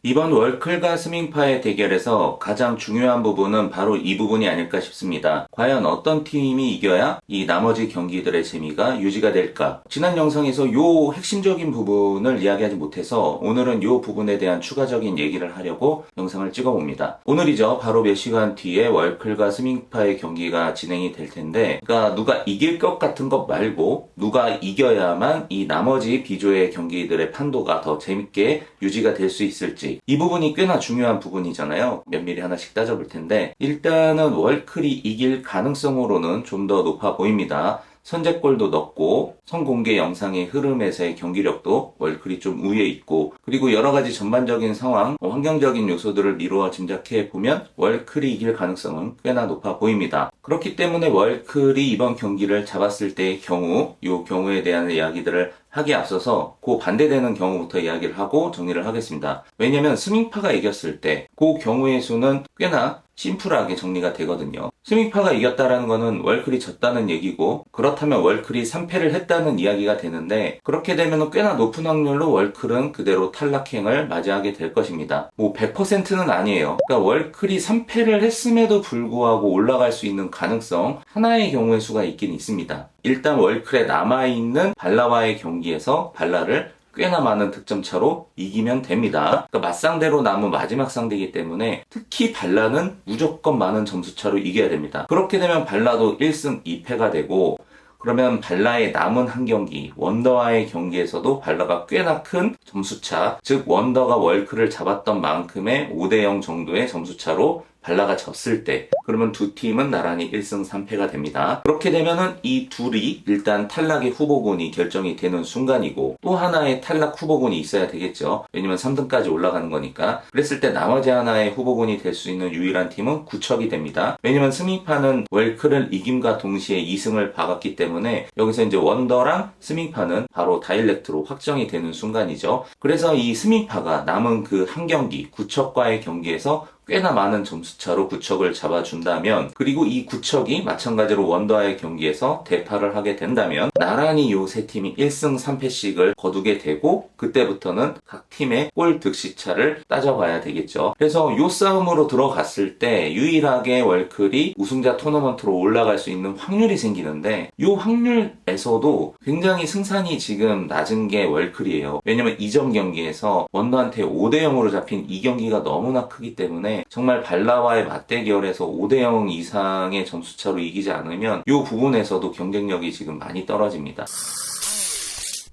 이번 월클과 스밍파의 대결에서 가장 중요한 부분은 바로 이 부분이 아닐까 싶습니다. 과연 어떤 팀이 이겨야 이 나머지 경기들의 재미가 유지가 될까? 지난 영상에서 요 핵심적인 부분을 이야기하지 못해서 오늘은 요 부분에 대한 추가적인 얘기를 하려고 영상을 찍어봅니다. 오늘이죠. 바로 몇 시간 뒤에 월클과 스밍파의 경기가 진행이 될 텐데, 그러니까 누가 이길 것 같은 것 말고 누가 이겨야만 이 나머지 B조의 경기들의 판도가 더 재밌게 유지가 될 수 있을지, 이 부분이 꽤나 중요한 부분이잖아요. 면밀히 하나씩 따져볼 텐데, 일단은 월클이 이길 가능성으로는 좀 더 높아 보입니다. 선제골도 넣고 선공개 영상의 흐름에서의 경기력도 월클이 좀 우위에 있고, 그리고 여러가지 전반적인 상황, 환경적인 요소들을 미루어 짐작해 보면 월클이 이길 가능성은 꽤나 높아 보입니다. 그렇기 때문에 월클이 이번 경기를 잡았을 때의 경우, 이 경우에 대한 이야기들을 하기에 앞서서 그 반대되는 경우부터 이야기를 하고 정리를 하겠습니다. 왜냐면 스밍파가 이겼을 때 그 경우의 수는 꽤나 심플하게 정리가 되거든요. 스밍파가 이겼다라는 거는 월클이 졌다는 얘기고, 그렇다면 월클이 3패를 했다는 이야기가 되는데, 그렇게 되면 꽤나 높은 확률로 월클은 그대로 탈락행을 맞이하게 될 것입니다. 뭐 100%는 아니에요. 그러니까 월클이 3패를 했음에도 불구하고 올라갈 수 있는 가능성, 하나의 경우의 수가 있긴 있습니다. 일단 월클에 남아있는 발라와의 경기에서 발라를 꽤나 많은 득점 차로 이기면 됩니다. 그러니까 맞상대로 남은 마지막 상대이기 때문에 특히 발라는 무조건 많은 점수 차로 이겨야 됩니다. 그렇게 되면 발라도 1승 2패가 되고, 그러면 발라의 남은 한 경기, 원더와의 경기에서도 발라가 꽤나 큰 점수차, 즉 원더가 월클을 잡았던 만큼의 5대0 정도의 점수차로 발라가 졌을 때, 그러면 두 팀은 나란히 1승 3패가 됩니다. 그렇게 되면은 이 둘이 일단 탈락의 후보군이 결정이 되는 순간이고, 또 하나의 탈락 후보군이 있어야 되겠죠. 왜냐면 3등까지 올라가는 거니까. 그랬을 때 나머지 하나의 후보군이 될 수 있는 유일한 팀은 구척이 됩니다. 왜냐면 스밍파는 월클을 이김과 동시에 2승을 박았기 때문에 여기서 이제 원더랑 스밍파는 바로 다이렉트로 확정이 되는 순간이죠. 그래서 이 스밍파가 남은 그 한 경기, 구척과의 경기에서 꽤나 많은 점수차로 구척을 잡아준다면, 그리고 이 구척이 마찬가지로 원더와의 경기에서 대파를 하게 된다면 나란히 이 세 팀이 1승 3패씩을 거두게 되고, 그때부터는 각 팀의 골 득실차를 따져봐야 되겠죠. 그래서 이 싸움으로 들어갔을 때 유일하게 월클이 우승자 토너먼트로 올라갈 수 있는 확률이 생기는데, 이 확률에서도 굉장히 승산이 지금 낮은 게 월클이에요. 왜냐면 이전 경기에서 원더한테 5대0으로 잡힌 이 경기가 너무나 크기 때문에 정말 발라와의 맞대결에서 5대0 이상의 점수차로 이기지 않으면 이 부분에서도 경쟁력이 지금 많이 떨어집니다.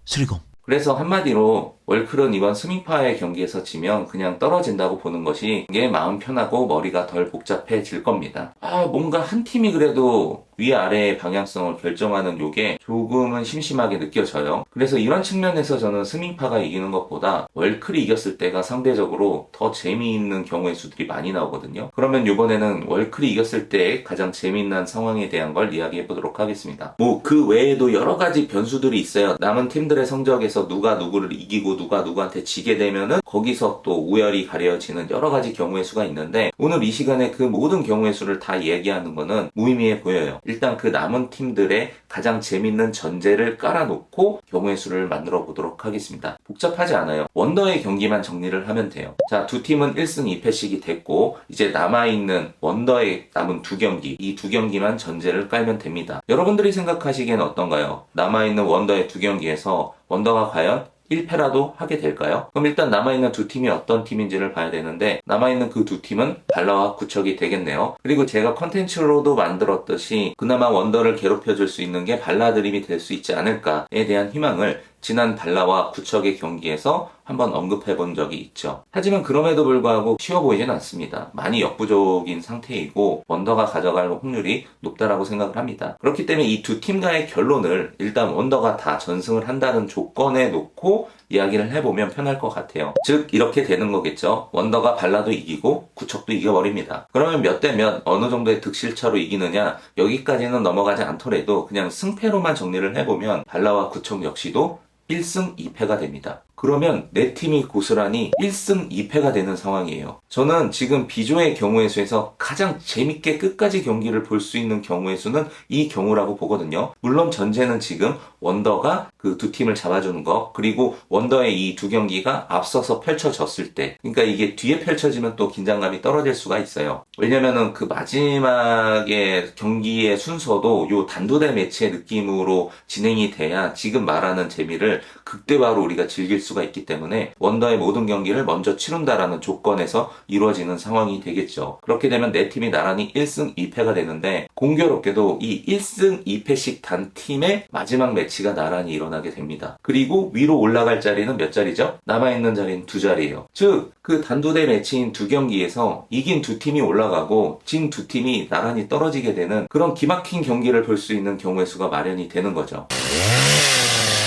수리공. 그래서 한마디로 월클은 이번 스밍파의 경기에서 지면 그냥 떨어진다고 보는 것이 이게 마음 편하고 머리가 덜 복잡해질 겁니다. 뭔가 한 팀이 그래도 위아래의 방향성을 결정하는 요게 조금은 심심하게 느껴져요. 그래서 이런 측면에서 저는 스밍파가 이기는 것보다 월클이 이겼을 때가 상대적으로 더 재미있는 경우의 수들이 많이 나오거든요. 그러면 이번에는 월클이 이겼을 때 가장 재미있는 상황에 대한 걸 이야기해 보도록 하겠습니다. 뭐 그 외에도 여러 가지 변수들이 있어요. 남은 팀들의 성적에서 누가 누구를 이기고 누가 누구한테 지게 되면은 거기서 또 우열이 가려지는 여러 가지 경우의 수가 있는데, 오늘 이 시간에 그 모든 경우의 수를 다 얘기하는 거는 무의미해 보여요. 일단 그 남은 팀들의 가장 재밌는 전제를 깔아놓고 경우의 수를 만들어 보도록 하겠습니다. 복잡하지 않아요. 원더의 경기만 정리를 하면 돼요. 자, 두 팀은 1승 2패씩이 됐고, 이제 남아있는 원더의 남은 두 경기, 이 두 경기만 전제를 깔면 됩니다. 여러분들이 생각하시기엔 어떤가요? 남아있는 원더의 두 경기에서 원더가 과연 1패라도 하게 될까요? 그럼 일단 남아있는 두 팀이 어떤 팀인지를 봐야 되는데, 남아있는 그 두 팀은 발라와 구척이 되겠네요. 그리고 제가 컨텐츠로도 만들었듯이 그나마 원더를 괴롭혀줄 수 있는 게 발라 드림이 될 수 있지 않을까에 대한 희망을 지난 발라와 구척의 경기에서 한번 언급해 본 적이 있죠. 하지만 그럼에도 불구하고 쉬워 보이진 않습니다. 많이 역부족인 상태이고 원더가 가져갈 확률이 높다라고 생각을 합니다. 그렇기 때문에 이 두 팀과의 결론을 일단 원더가 다 전승을 한다는 조건에 놓고 이야기를 해보면 편할 것 같아요. 즉 이렇게 되는 거겠죠. 원더가 발라도 이기고 구척도 이겨버립니다. 그러면 몇 대 몇 어느 정도의 득실차로 이기느냐, 여기까지는 넘어가지 않더라도 그냥 승패로만 정리를 해보면 발라와 구척 역시도 1승 2패가 됩니다. 그러면 내 팀이 고스란히 1승 2패가 되는 상황이에요. 저는 지금 B조의 경우의 수에서 가장 재밌게 끝까지 경기를 볼 수 있는 경우의 수는 이 경우라고 보거든요. 물론 전제는 지금 원더가 그 두 팀을 잡아주는 거, 그리고 원더의 이 두 경기가 앞서서 펼쳐졌을 때, 그러니까 이게 뒤에 펼쳐지면 또 긴장감이 떨어질 수가 있어요. 왜냐면은 그 마지막에 경기의 순서도 요 단두대 매치의 느낌으로 진행이 돼야 지금 말하는 재미를 극대화로 우리가 즐길 수가 있기 때문에 원더의 모든 경기를 먼저 치른다라는 조건에서 이루어지는 상황이 되겠죠. 그렇게 되면 내 팀이 나란히 1승 2패가 되는데, 공교롭게도 이 1승 2패씩 단 팀의 마지막 매치가 나란히 일어나게 됩니다. 그리고 위로 올라갈 자리는 몇 자리죠? 남아있는 자리는 두 자리예요. 즉, 그 단두대 매치인 두 경기에서 이긴 두 팀이 올라가고 진 두 팀이 나란히 떨어지게 되는 그런 기막힌 경기를 볼 수 있는 경우의 수가 마련이 되는 거죠.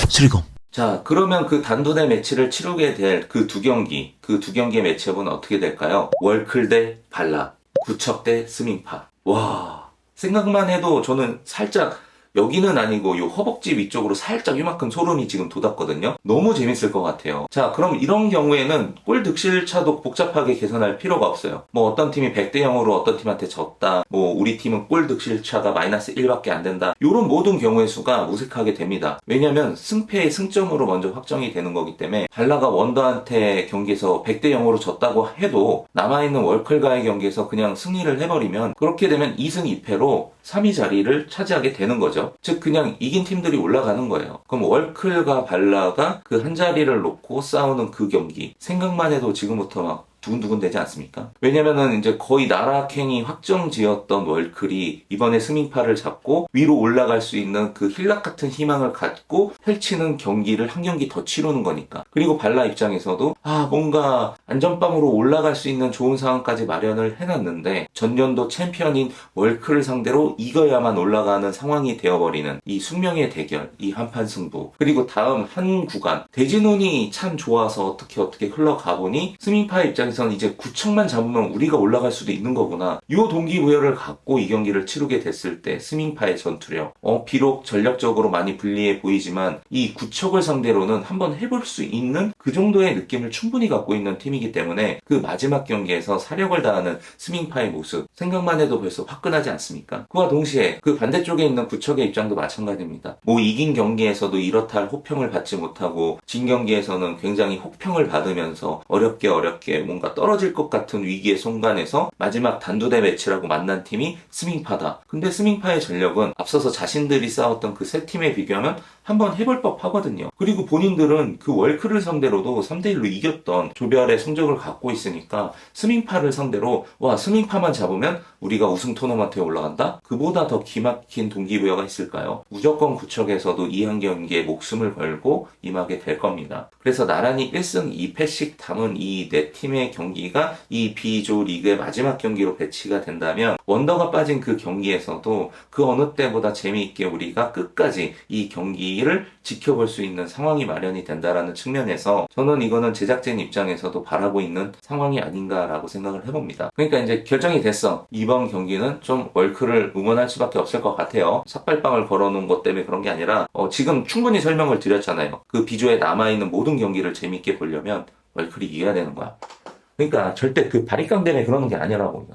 슬리검. 자, 그러면 그 단두대 매치를 치르게 될 그 두 경기의 매치업은 어떻게 될까요? 월클 대 발라, 구척 대 스밍파. 와, 생각만 해도 저는 살짝, 여기는 아니고 요 허벅지 위쪽으로 살짝 이만큼 소름이 지금 돋았거든요. 너무 재밌을 것 같아요. 자, 그럼 이런 경우에는 골 득실차도 복잡하게 계산할 필요가 없어요. 뭐 어떤 팀이 100대 0으로 어떤 팀한테 졌다, 뭐 우리 팀은 골 득실차가 마이너스 1밖에 안 된다, 요런 모든 경우의 수가 무색하게 됩니다. 왜냐면 승패의 승점으로 먼저 확정이 되는 거기 때문에, 발라가 원더한테 경기에서 100대 0으로 졌다고 해도 남아있는 월클과의 경기에서 그냥 승리를 해버리면, 그렇게 되면 2승 2패로 3위 자리를 차지하게 되는 거죠. 즉 그냥 이긴 팀들이 올라가는 거예요. 그럼 월클과 발라가 그 한 자리를 놓고 싸우는 그 경기, 생각만 해도 지금부터 막 두근두근 되지 않습니까? 왜냐면은 이제 거의 나락행이 확정지었던 월클이 이번에 스밍파를 잡고 위로 올라갈 수 있는 그 힐락 같은 희망을 갖고 펼치는 경기를 한 경기 더 치르는 거니까. 그리고 발라 입장에서도 뭔가 안전빵으로 올라갈 수 있는 좋은 상황까지 마련을 해놨는데, 전년도 챔피언인 월클을 상대로 이겨야만 올라가는 상황이 되어버리는 이 숙명의 대결, 이 한판 승부. 그리고 다음 한 구간, 대진운이 참 좋아서 어떻게 흘러가 보니 스밍파 입장에서는 이제 구척만 잡으면 우리가 올라갈 수도 있는 거구나, 이 동기부여를 갖고 이 경기를 치르게 됐을 때 스밍파의 전투력, 비록 전력적으로 많이 불리해 보이지만 이 구척을 상대로는 한번 해볼 수 있는 그 정도의 느낌을 충분히 갖고 있는 팀이기 때문에, 그 마지막 경기에서 사력을 다하는 스밍파의 모습 생각만 해도 벌써 화끈하지 않습니까? 그와 동시에 그 반대쪽에 있는 구척의 입장도 마찬가지입니다. 뭐 이긴 경기에서도 이렇다 할 호평을 받지 못하고, 진 경기에서는 굉장히 혹평을 받으면서 어렵게 뭔가 떨어질 것 같은 위기의 순간에서 마지막 단두대 매치라고 만난 팀이 스밍파다. 근데 스밍파의 전력은 앞서서 자신들이 싸웠던 그 세 팀에 비교하면 한번 해볼 법 하거든요. 그리고 본인들은 그 월클을 상대로도 3대1로 이겼던 조별의 성적을 갖고 있으니까, 스밍파를 상대로 스밍파만 잡으면 우리가 우승 토너먼트에 올라간다? 그보다 더 기막힌 동기부여가 있을까요? 무조건 구척에서도 이 한 경기에 목숨을 걸고 임하게 될 겁니다. 그래서 나란히 1승 2패씩 담은 이 네 팀의 경기가 이 B조 리그의 마지막 경기로 배치가 된다면, 원더가 빠진 그 경기에서도 그 어느 때보다 재미있게 우리가 끝까지 이 경기를 지켜볼 수 있는 상황이 마련이 된다라는 측면에서 저는 이거는 제작진 입장에서도 바라고 있는 상황이 아닌가라고 생각을 해봅니다. 그러니까 이제 결정이 됐어. 이번 경기는 좀 월클을 응원할 수밖에 없을 것 같아요. 삭발빵을 걸어놓은 것 때문에 그런 게 아니라, 지금 충분히 설명을 드렸잖아요. 그 B조에 남아있는 모든 경기를 재밌게 보려면 월클이 이겨야 되는 거야. 그러니까 절대 그 바리깡 때문에 그러는 게 아니라고.